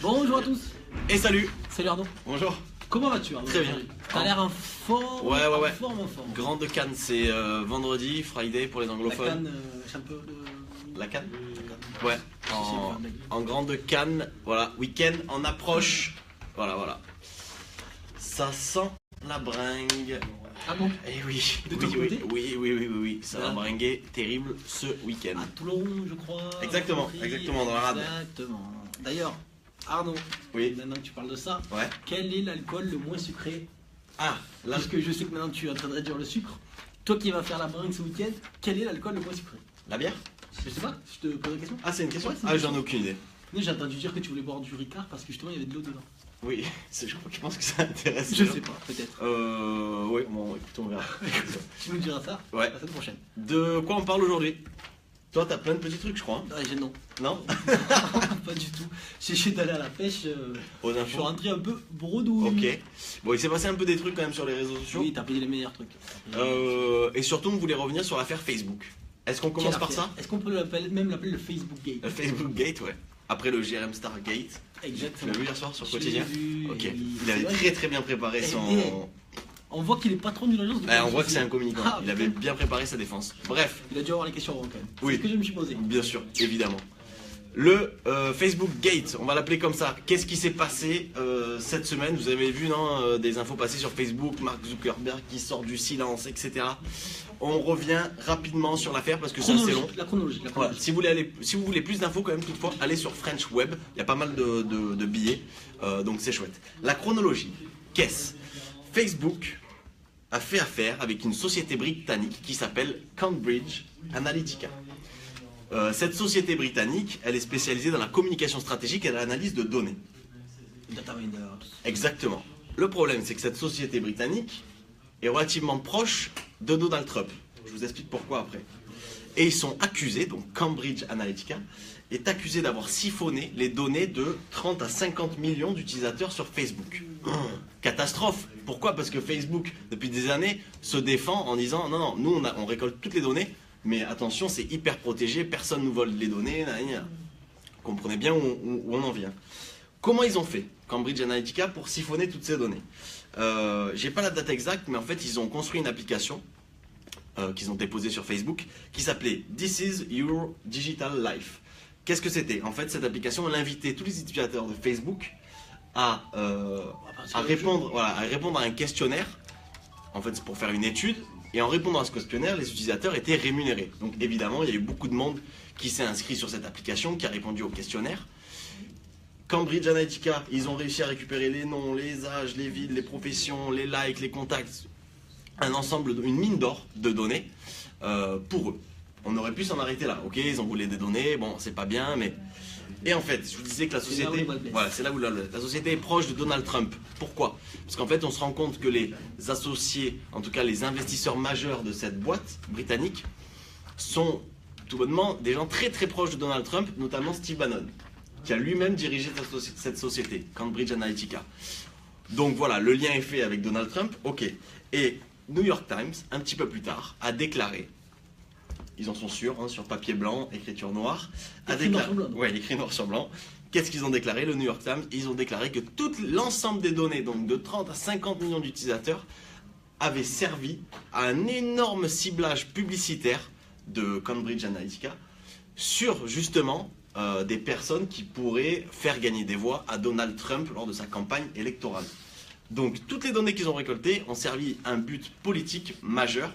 Bonjour à tous. Et salut. Salut Arnaud. Bonjour. Comment vas-tu Arnaud? Très bien. T'as l'air en forme. Ouais. En forme. Grande Cannes, c'est vendredi, Friday pour les La anglophones. canne, c'est un peu de... La Cannes. La Ouais. sais pas. En grande Cannes, voilà. Week-end en approche. Voilà. Ça sent la bringue. Ah bon? Eh oui. De ton côté? Oui. Ça va Voilà. bringuer terrible ce week-end. À Toulon, je crois. Exactement, dans la rade. Exactement. D'ailleurs, Arnaud, Oui. maintenant que tu parles de ça, Ouais. quel est l'alcool le moins sucré? Ah, là. Parce que je sais que maintenant tu es en train de réduire le sucre. Toi qui vas faire la bringue ce week-end, quel est l'alcool le moins sucré? La bière? Je sais pas, je te pose la question. Ah, c'est une question? Ouais, c'est une Ah, question. j'en ai aucune idée. Non, j'ai entendu dire que tu voulais boire du Ricard parce que justement il y avait de l'eau dedans. Oui, je pense que ça intéresse. Je les gens. sais pas, peut-être. Oui, bon, écoute, on verra. Tu nous diras ça Ouais. la semaine prochaine. De quoi on parle aujourd'hui? Toi, t'as plein de petits trucs, je crois. Ouais, non. Non? Pas du tout. J'ai essayé d'aller à la pêche. Aux Je suis infos. rentré un peu bredouille. Ok. Bon, il s'est passé un peu des trucs quand même sur les réseaux sociaux. Oui, t'as payé les meilleurs trucs. Et surtout, on voulait revenir sur l'affaire Facebook. Est-ce qu'on commence par ça? Est-ce qu'on peut même l'appeler le Facebook Gate? Le Facebook Gate, ouais. Après le GRM Star Gate. Tu Exactement. l'as vu hier soir sur Je Quotidien? l'ai vu, Ok. et Il avait c'est vrai très bien préparé Et- son. On voit qu'il est patron d'une agence de On voit que c'est un communicant. Ah, Il avait putain. bien préparé sa défense. Bref, Il a dû avoir les questions avant quand même. Oui. C'est ce que je me suis posé. bien sûr, évidemment. Le Facebook Gate, on va l'appeler comme ça. Qu'est-ce qui s'est passé cette semaine? Vous avez vu, non, des infos passées sur Facebook, Mark Zuckerberg qui sort du silence, etc. On revient rapidement sur l'affaire parce que c'est assez long. La chronologie. Voilà. Si vous voulez plus d'infos quand même, toutefois, allez sur French Web. Il y a pas mal de billets, donc c'est chouette. La chronologie, qu'est-ce? Facebook a fait affaire avec une société britannique qui s'appelle Cambridge Analytica. Cette société britannique, elle est spécialisée dans la communication stratégique et l'analyse de données. Data Miners. Exactement. Le problème, c'est que cette société britannique est relativement proche de Donald Trump. Je vous explique pourquoi après. Et ils sont accusés, donc Cambridge Analytica est accusé d'avoir siphonné les données de 30 à 50 millions d'utilisateurs sur Facebook. Catastrophe. Pourquoi? Parce que Facebook, depuis des années, se défend en disant non, nous on récolte toutes les données, mais attention, c'est hyper protégé, personne ne nous vole les données. Comprenez bien où on en vient. Comment ils ont fait, Cambridge Analytica, pour siphonner toutes ces données? J'ai pas la date exacte, mais en fait, ils ont construit une application qu'ils ont déposée sur Facebook qui s'appelait This is Your Digital Life. Qu'est-ce que c'était? En fait, cette application, elle invitait tous les utilisateurs de Facebook à répondre à un questionnaire. En fait, c'est pour faire une étude. Et en répondant à ce questionnaire, les utilisateurs étaient rémunérés. Donc évidemment, il y a eu beaucoup de monde qui s'est inscrit sur cette application, qui a répondu au questionnaire. Cambridge Analytica, ils ont réussi à récupérer les noms, les âges, les villes, les professions, les likes, les contacts, un ensemble, une mine d'or de données pour eux. On aurait pu s'en arrêter là. Ok, ils ont volé des données, bon, c'est pas bien, mais... Et en fait, je vous disais que la société, voilà, c'est là où la société est proche de Donald Trump. Pourquoi? Parce qu'en fait, on se rend compte que les associés, en tout cas les investisseurs majeurs de cette boîte britannique, sont tout bonnement des gens très proches de Donald Trump, notamment Steve Bannon, qui a lui-même dirigé cette société, Cambridge Analytica. Donc voilà, le lien est fait avec Donald Trump, ok. Et New York Times, un petit peu plus tard, a déclaré, ils en sont sûrs, hein, sur papier blanc, écriture noire, Écrit noir sur blanc. Ouais, écrit noir sur blanc. Qu'est-ce qu'ils ont déclaré? Le New York Times, ils ont déclaré que tout l'ensemble des données, donc de 30 à 50 millions d'utilisateurs, avaient servi à un énorme ciblage publicitaire de Cambridge Analytica sur justement des personnes qui pourraient faire gagner des voix à Donald Trump lors de sa campagne électorale. Donc toutes les données qu'ils ont récoltées ont servi à un but politique majeur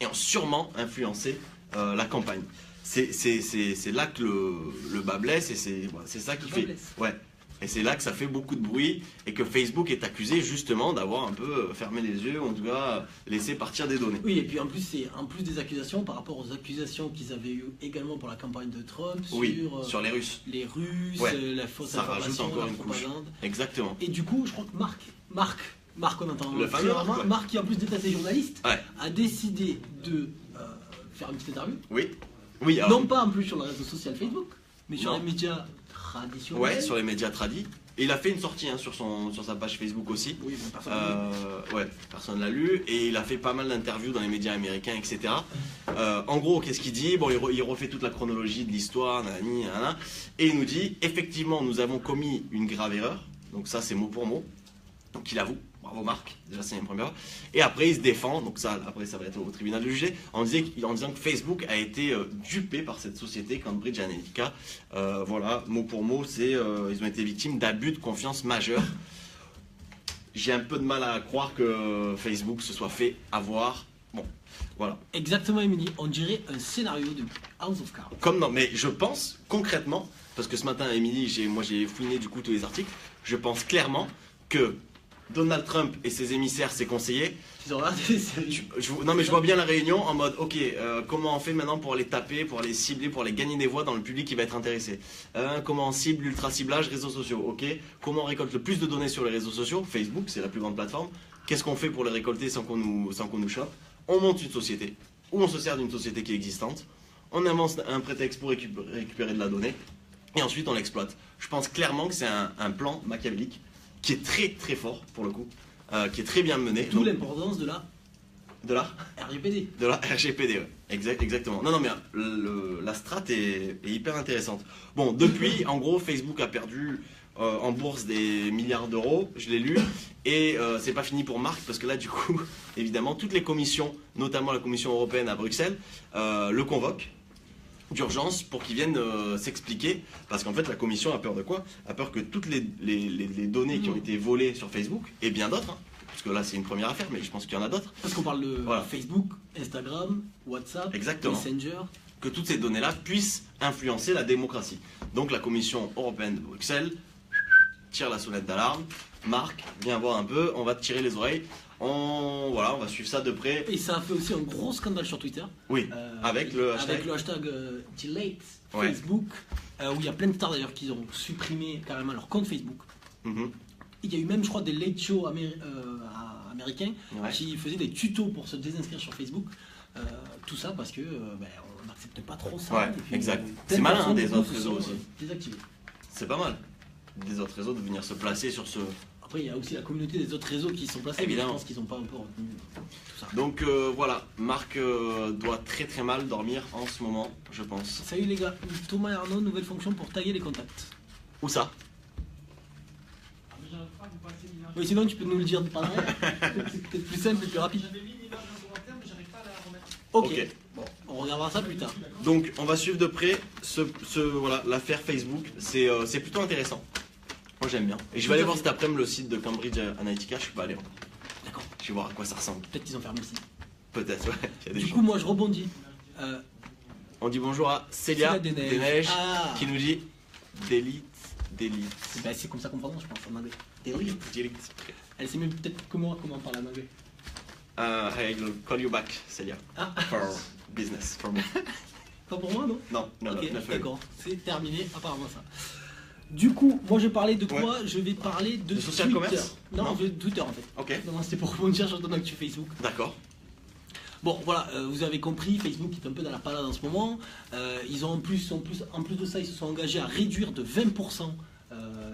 et ont sûrement influencé la campagne. C'est là que le bas blesse et c'est ça qui fait. Ouais. Et c'est là que ça fait beaucoup de bruit et que Facebook est accusé justement d'avoir un peu fermé les yeux, ou en tout cas laissé partir des données. Oui, et puis en plus, c'est en plus des accusations par rapport aux accusations qu'ils avaient eues également pour la campagne de Trump sur les Russes. Les Russes, Ouais. La fausse Ça rajoute information, encore la une couche. propagande. Exactement. Et du coup, je crois que Marc, on entend Le fameux Marc, ouais. Marc qui en plus déteste les journalistes, Ouais. a décidé de faire une petite interview. Oui. Oui, alors, Non pas en plus sur le réseau social Facebook, mais sur Non. les médias traditionnels. Ouais, sur les médias tradis. Et il a fait une sortie hein, sur sa page Facebook aussi. Oui, bon, personne n'a lu. Ouais, personne l'a lu. Et il a fait pas mal d'interviews dans les médias américains, etc. En gros, qu'est-ce qu'il dit? Bon, il refait toute la chronologie de l'histoire, nanani, nanana, et il nous dit, effectivement, nous avons commis une grave erreur. Donc ça, c'est mot pour mot. Donc il avoue. Bravo Marc, déjà c'est une première. Et après il se défend, donc ça après ça va être au tribunal de juger, en disant que Facebook a été dupé par cette société Cambridge Analytica. Voilà, mot pour mot, c'est ils ont été victimes d'abus de confiance majeurs. J'ai un peu de mal à croire que Facebook se soit fait avoir. Bon, voilà. Exactement, Émilie, on dirait un scénario de House of Cards. Comme non, mais je pense concrètement, parce que ce matin, Émilie, j'ai fouiné du coup tous les articles, je pense clairement que Donald Trump et ses émissaires, ses conseillers. Ils ont regardé les séries. Non mais je vois bien la réunion en mode ok, comment on fait maintenant pour les taper, pour les cibler, pour les gagner des voix dans le public qui va être intéressé. Comment on cible l'ultra ciblage réseaux sociaux, ok. Comment on récolte le plus de données sur les réseaux sociaux, Facebook c'est la plus grande plateforme. Qu'est-ce qu'on fait pour les récolter sans qu'on nous chope? On monte une société, ou on se sert d'une société qui est existante, on invente un prétexte pour récupérer de la donnée, et ensuite on l'exploite. Je pense clairement que c'est un plan machiavélique qui est très très fort pour le coup, qui est très bien mené. D'où l'importance de la RGPD. De la RGPD, ouais. Exactement. Non, mais la strat est hyper intéressante. Bon, depuis, en gros, Facebook a perdu en bourse des milliards d'euros, je l'ai lu, et c'est pas fini pour Marc, parce que là, du coup, évidemment, toutes les commissions, notamment la Commission européenne à Bruxelles, le convoquent d'urgence pour qu'ils viennent s'expliquer, parce qu'en fait la commission a peur de quoi? A peur que toutes les données qui ont été volées sur Facebook, et bien d'autres, hein, parce que là c'est une première affaire, mais je pense qu'il y en a d'autres. Parce qu'on parle de Facebook, Instagram, WhatsApp, exactement. Messenger. Que toutes ces données-là puissent influencer la démocratie. Donc la Commission européenne de Bruxelles tire la sonnette d'alarme. Marc, viens voir un peu, on va te tirer les oreilles. On va suivre ça de près. Et ça a fait aussi un gros scandale sur Twitter. Oui, avec le hashtag Delete Facebook, où il y a plein de stars d'ailleurs qui ont supprimé carrément leur compte Facebook. Il y a eu même, je crois, des late shows américains qui faisaient des tutos pour se désinscrire sur Facebook. Tout ça parce que on n'accepte pas trop ça. Ouais, puis, exact. C'est malin hein, des autres réseaux aussi. Désactivés. C'est pas mal des autres réseaux de venir se placer sur ce. Après, il y a aussi la communauté des autres réseaux qui sont placés. Évidemment. Je pense qu'ils n'ont pas encore retenu tout ça. Donc voilà, Marc doit très très mal dormir en ce moment, je pense. Salut les gars, Thomas et Arnaud, nouvelle fonction pour taguer les contacts. Où ça? Oui, sinon tu peux nous le dire par là. C'est peut-être plus simple et plus rapide. Ok. Bon, on regardera ça plus tard. Donc on va suivre de près l'affaire Facebook, c'est plutôt intéressant. Moi j'aime bien. Et je vais aller voir cet après-midi le site de Cambridge Analytica, je suis pas allé encore. D'accord. Je vais voir à quoi ça ressemble. Peut-être qu'ils ont fermé le site. Peut-être, ouais. Il y a des du choses. coup, moi je rebondis. On dit bonjour à Célia des Neiges qui nous dit delete. C'est comme ça qu'on prononce, je pense, en anglais. Delete. Elle sait même peut-être comment on parle en anglais. I will call you back, Célia. For business, for me. Pas pour moi, non? Non, ok, d'accord. C'est terminé, apparemment ça. Du coup, moi je vais parler de quoi? Je vais parler de social Twitter. Commerce Non, de Twitter en fait. Ok. Non, c'était pour rebondir sur ton actu Facebook. D'accord. Bon, voilà, vous avez compris, Facebook est un peu dans la panade en ce moment. Ils ont en plus de ça, ils se sont engagés à réduire de 20%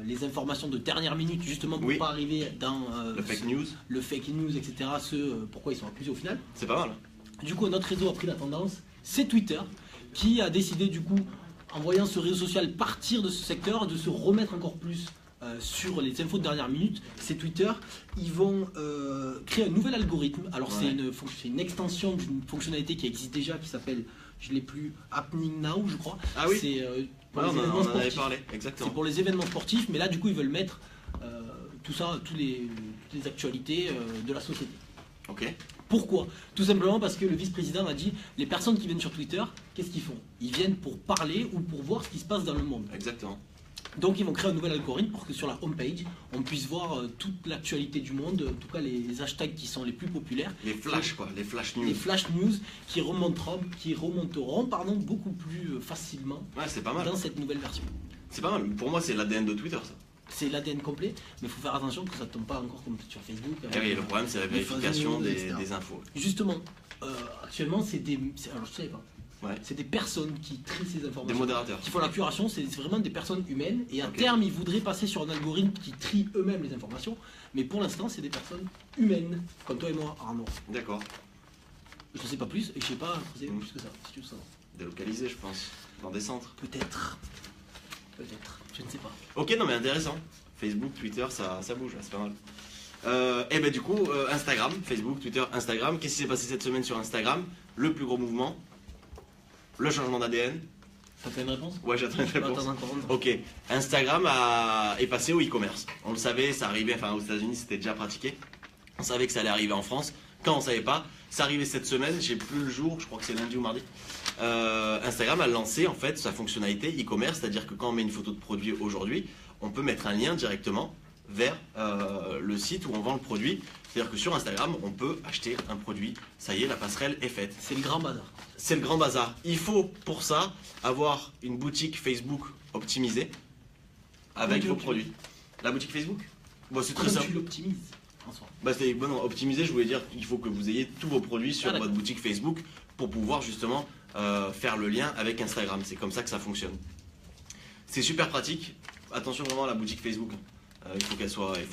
les informations de dernière minute, justement pour pas arriver dans le fake news, etc. Pourquoi ils sont accusés au final. C'est pas mal. Du coup, notre réseau a pris la tendance, c'est Twitter, qui a décidé du coup, en voyant ce réseau social partir de ce secteur, de se remettre encore plus sur les infos de dernière minute. C'est Twitter, ils vont créer un nouvel algorithme. Alors c'est une extension d'une fonctionnalité qui existe déjà, qui s'appelle, je l'ai plus, Happening Now, je crois. Ah oui. C'est pour on les événements en avait sportifs. parlé, exactement. C'est pour les événements sportifs, mais là du coup ils veulent mettre tout ça, toutes les actualités de la société. Ok. Pourquoi? Tout simplement parce que le vice-président a dit, les personnes qui viennent sur Twitter, qu'est-ce qu'ils font? Ils viennent pour parler ou pour voir ce qui se passe dans le monde. Exactement. Donc ils vont créer un nouvel algorithme pour que sur la homepage, on puisse voir toute l'actualité du monde, en tout cas les hashtags qui sont les plus populaires. Les flashs quoi, les flash news. Les flash news qui remonteront beaucoup plus facilement c'est pas mal. Dans cette nouvelle version. C'est pas mal, pour moi c'est l'ADN de Twitter ça. C'est l'ADN complet, mais il faut faire attention que ça ne tombe pas encore comme sur Facebook. Oui, le problème c'est la vérification des infos. Justement, actuellement c'est des... Alors je savais pas. Ouais. c'est des personnes qui trient ces Des informations. modérateurs. Qui font la curation, c'est vraiment des personnes humaines. Et à Ok. terme, ils voudraient passer sur un algorithme qui trie eux-mêmes les informations. Mais pour l'instant, c'est des personnes humaines, comme toi et moi, Arnaud. D'accord. Je ne sais pas plus et je sais pas creuser plus que ça, si tu veux savoir. Délocalisé, je pense. Dans des centres. Peut-être. Peut-être. Je ne sais pas. Ok, non mais intéressant. Facebook, Twitter, ça bouge, c'est pas mal. Et ben du coup, Instagram, Facebook, Twitter, Instagram. Qu'est-ce qui s'est passé cette semaine sur Instagram? Le plus gros mouvement, le changement d'ADN. Ça fait une réponse? Ouais, j'attends une réponse. Attends encore une. Ok, Instagram est passé au e-commerce. On le savait, ça arrivait, enfin aux États-Unis c'était déjà pratiqué. On savait que ça allait arriver en France. Quand on savait pas, ça arrivait cette semaine, j'ai plus le jour, je crois que c'est lundi ou mardi. Instagram a lancé en fait sa fonctionnalité e-commerce, c'est-à-dire que quand on met une photo de produit aujourd'hui, on peut mettre un lien directement vers le site où on vend le produit. C'est-à-dire que sur Instagram, on peut acheter un produit. Ça y est, la passerelle est faite. C'est le grand bazar. C'est le grand bazar. Il faut pour ça avoir une boutique Facebook optimisée avec Comment vos tu produits. La boutique Facebook? Bon, c'est très Comment simple. tu l'optimises en soi? Bah, non, optimiser, je voulais dire qu'il faut que vous ayez tous vos produits sur d'accord. votre boutique Facebook pour pouvoir justement faire le lien avec Instagram. C'est comme ça que ça fonctionne. C'est super pratique. Attention vraiment à la boutique Facebook. Il faut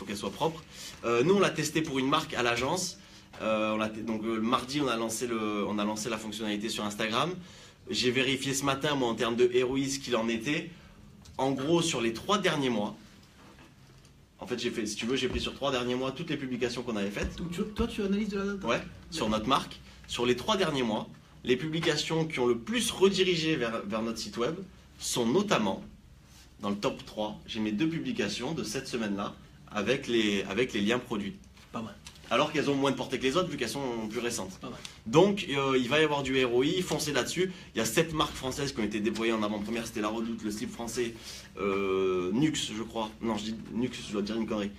qu'elle soit propre. Nous, on l'a testé pour une marque à l'agence. Donc mardi, on a lancé la fonctionnalité sur Instagram. J'ai vérifié ce matin, moi, en termes de ROI, ce qu'il en était. En gros, sur les 3 derniers mois. En fait, j'ai fait, si tu veux, j'ai pris sur 3 derniers mois toutes les publications qu'on avait faites. Donc, toi, tu analyses de la data? Ouais, sur notre marque. Sur les 3 derniers mois, les publications qui ont le plus redirigé vers notre site web sont notamment, dans le top 3, j'ai mes 2 publications de cette semaine-là avec les liens produits. Pas mal. Alors qu'elles ont moins de portée que les autres vu qu'elles sont plus récentes. Pas mal. Donc il va y avoir du ROI, foncez là-dessus. Il y a 7 marques françaises qui ont été déployées en avant-première. C'était La Redoute, le slip français, Nux je crois. Non, je dis Nux, je dois dire une connerie.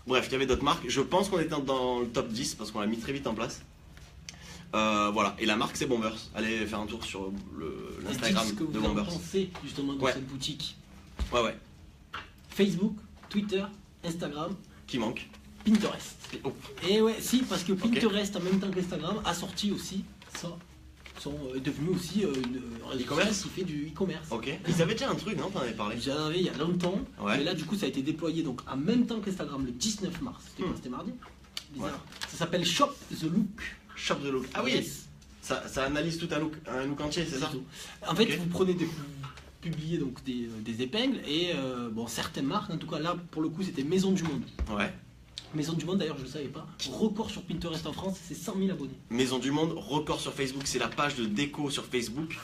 Bref, il y avait d'autres marques. Je pense qu'on était dans le top 10 parce qu'on l'a mis très vite en place. Voilà, et la marque c'est Bombers. Allez faire un tour sur l'Instagram Dites ce que de vous en Bombers. pensez justement de Ouais. cette boutique. Ouais, Facebook, Twitter, Instagram, qui manque. Pinterest. Oh. Et ouais, si, parce que Pinterest, en même temps qu'Instagram, a sorti aussi ça. Est devenu aussi un réseau E-commerce social qui fait du e-commerce. Ok. Ils avaient déjà un truc, non? T'en avais parlé. J'en avais il y a longtemps, Ouais. mais là du coup ça a été déployé donc en même temps qu'Instagram le 19 mars. C'était quoi? C'était mardi? Bizarre. Ouais. Ça s'appelle Shop the Look. Shop the look. Ah oui, Yes. ça analyse tout un look entier, c'est ça? tout. En fait, Ok. vous prenez publiez donc des épingles et bon, certaines marques, en tout cas là pour le coup c'était Maison du Monde. Ouais. Maison du Monde d'ailleurs je ne savais pas. Record sur Pinterest en France, c'est 100 000 abonnés. Maison du Monde, record sur Facebook, c'est la page de déco sur Facebook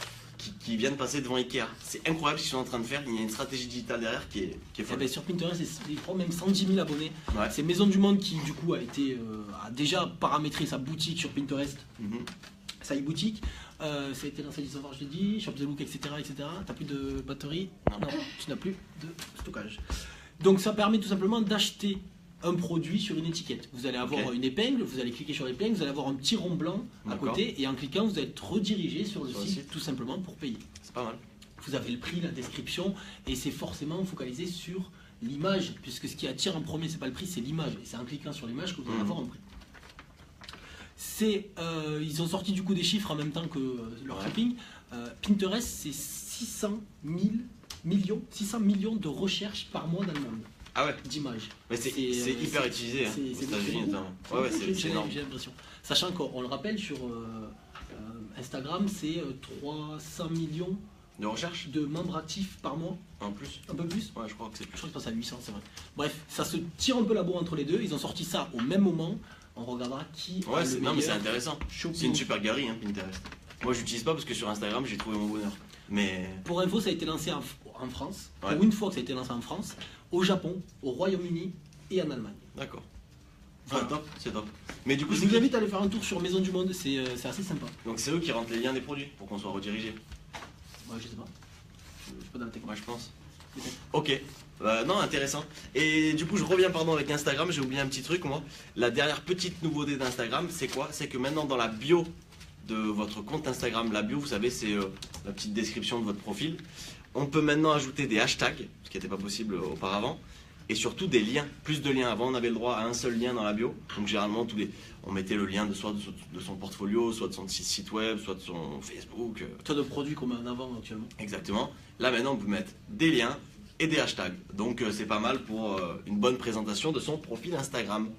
qui vient de passer devant Ikea. C'est incroyable ce qu'ils sont en train de faire, il y a une stratégie digitale derrière qui est Eh folle. ben, sur Pinterest, je crois même 110 000 abonnés. Ouais. C'est Maison du Monde qui du coup a déjà paramétré sa boutique sur Pinterest. Mhm. Ça y est, boutique. Ça a été lancé le savoir, je l'ai dit, Shop the Look, etc. etc. T'as plus de batterie? Non. Tu n'as plus de stockage. Donc ça permet tout simplement d'acheter un produit sur une étiquette. Vous allez avoir Ok. une épingle, vous allez cliquer sur l'épingle, vous allez avoir un petit rond blanc à D'accord. côté et en cliquant vous allez être redirigé sur le Sur le site site. tout simplement pour payer. C'est pas mal. Vous avez le prix, la description et c'est forcément focalisé sur l'image puisque ce qui attire en premier c'est pas le prix, c'est l'image et c'est en cliquant sur l'image que vous allez Mhm. avoir un prix. Ils ont sorti du coup des chiffres en même temps que leur Ouais. shopping. Pinterest, c'est 600 millions de recherches par mois dans le monde Ah ouais, d'images. mais c'est hyper utilisé hein, aux États-Unis beaucoup. notamment. Ouais, ouais, c'est J'ai énorme. l'impression. Sachant qu'on le rappelle sur Instagram, c'est 300 millions De recherche de membres actifs par mois, en plus? un peu plus. Ouais, je crois que c'est Je plus. crois que je passe à 800, c'est vrai. Bref, ça se tire un peu la bourre entre les deux. Ils ont sorti ça au même moment. On regardera qui a Ouais, le non mais c'est meilleur intéressant. shopping. C'est une super galerie hein, Pinterest. Moi j'utilise pas parce que sur Instagram j'ai trouvé mon bonheur. Mais Pour info, ça a été lancé en France. Ouais. Pour une fois que ça a été lancé en France, au Japon, au Royaume-Uni et en Allemagne. d'accord. Voilà. Ouais, top, c'est top. Mais du coup, Je c'est vous qui- invite à aller faire un tour sur Maison du Monde, c'est assez sympa. donc c'est eux qui rentrent les liens des produits pour qu'on soit redirigé. Ouais, je sais pas. Je suis pas dans la technique. Moi je pense. Peut-être. Ok. Non, intéressant. Et du coup, je reviens pardon avec Instagram. J'ai oublié un petit truc moi. La dernière petite nouveauté d'Instagram, c'est quoi? C'est que maintenant dans la bio de votre compte Instagram, la bio, vous savez, c'est la petite description de votre profil. On peut maintenant ajouter des hashtags, ce qui n'était pas possible auparavant. et surtout des liens, plus de liens. Avant on avait le droit à un seul lien dans la bio, donc généralement on mettait le lien soit de son portfolio, soit de son site web, soit de son Facebook. Toi de produits qu'on met en avant actuellement. Exactement. Là maintenant on peut mettre des liens et des hashtags, donc c'est pas mal pour une bonne présentation de son profil Instagram.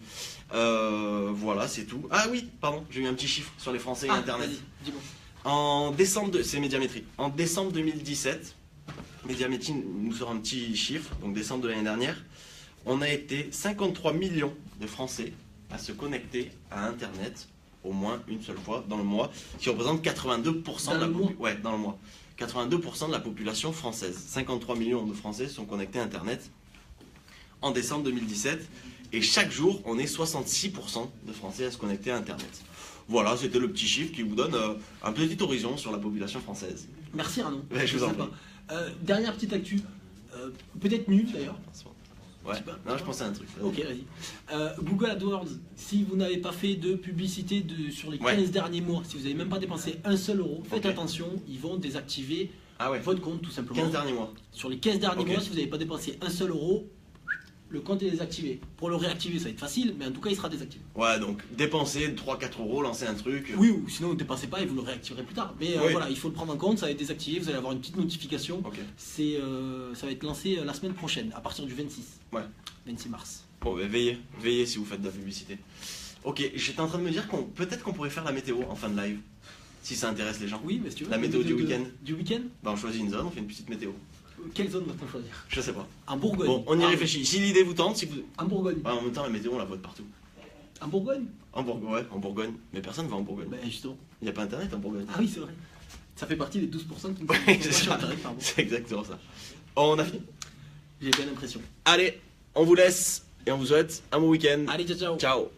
Voilà, c'est tout. Ah oui, pardon, j'ai eu un petit chiffre sur les Français et Internet. Vas-y, dis-moi. C'est Médiamétrie. En décembre 2017, Médiamétrie nous sort un petit chiffre, donc décembre de l'année dernière, on a été 53 millions de Français à se connecter à Internet au moins une seule fois dans le mois, qui représente 82% de la population. Ouais, dans le mois. 82% de la population française. 53 millions de Français sont connectés à Internet en décembre 2017. Et chaque jour, on est 66% de Français à se connecter à Internet. Voilà, c'était le petit chiffre qui vous donne un petit horizon sur la population française. Merci Arnaud. Ouais, je vous en prie. Dernière petite actu, peut-être nulle d'ailleurs. Ouais, non, je pensais à un truc. Ok, vas-y. Google AdWords, si vous n'avez pas fait de publicité sur les 15 derniers mois, si vous n'avez même pas dépensé un seul euro, faites attention, ils vont désactiver votre compte tout simplement. 15 derniers mois. Sur les 15 derniers mois, si vous n'avez pas dépensé un seul euro, le compte est désactivé. Pour le réactiver, ça va être facile, mais en tout cas, il sera désactivé. Ouais, donc dépenser 3-4 euros, lancer un truc. Oui, ou sinon ne dépensez pas et vous le réactiverez plus tard. Mais voilà, il faut le prendre en compte, ça va être désactivé, vous allez avoir une petite notification. Ça va être lancé la semaine prochaine, à partir du 26. Ouais. 26 mars. Bon, bah, veillez si vous faites de la publicité. Ok, j'étais en train de me dire peut-être qu'on pourrait faire la météo en fin de live, si ça intéresse les gens. Oui, mais si tu veux. La météo du week-end. Du week-end. Bah, on choisit une zone, on fait une petite météo. Quelle zone va-t-on choisir? Je sais pas. En Bourgogne. Bon, on y réfléchit. Si l'idée vous tente, si vous... En Bourgogne. Ouais, en même temps, la météo, on la vote partout. En Bourgogne. En Bourgogne, ouais, en Bourgogne. Mais personne va en Bourgogne. Bah, justement. Il n'y a pas internet en Bourgogne. Ah oui, c'est vrai. Ça fait partie des 12% qui ne Ouais, c'est sont ça. pas sur Internet, pardon. C'est exactement ça. On a fini. J'ai bien l'impression. Allez, on vous laisse et on vous souhaite un bon week-end. Allez, ciao, ciao. Ciao.